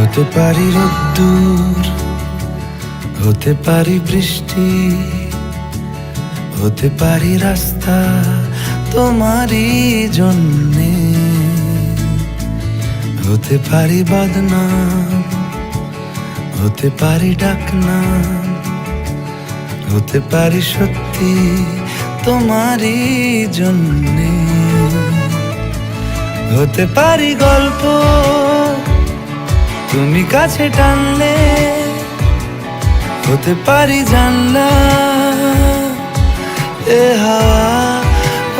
হতে পারি রোদ্দুর, হতে পারি বৃষ্টি, হতে পারি রাস্তা তোমারই জন্যে, হতে পারি বদনাম, হতে পারি ডাকনাম, হতে পারি সত্যি তোমারই জন্যে, হতে পারি গল্প তুমি কাছে টানলে, হতে পারি জানলা এ হাওয়া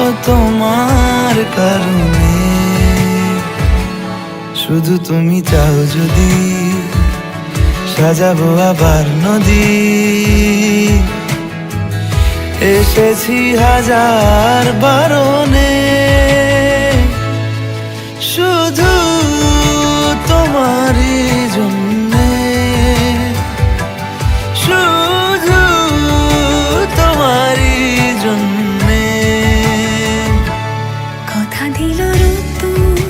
ও তোমার কারণে। শুধু তুমি চাও যদি সাজাবো আবার নদী, এসেছি হাজার বারণে, শুধু তোমারই জন্যে, শুধু তোমারই জন্যে। কথা দিল রোদ্দুর,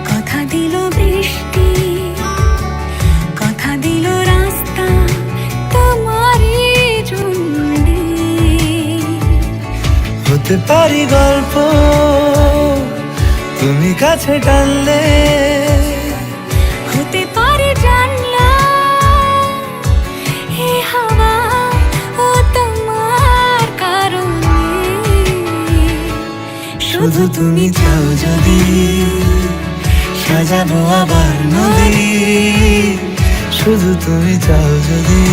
কথা দিল বৃষ্টি, কথা দিল রাস্তা তোমারই জন্যে, হতে পারি গল্প তুমি কাছে টানলে, হতে পারে জানলা এ হাওয়া ও তোমার কারণে। শুধু তুমি চাও যদি সাজাবো আবার নদী, শুধু তুমি চাও যদি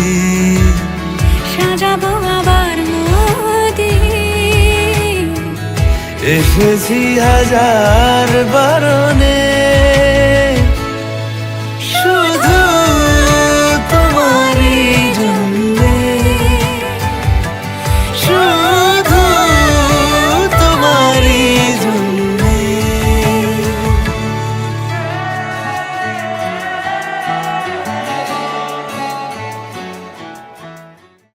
সাজাবো আবার নদী, এসেছি হাজার বারণে।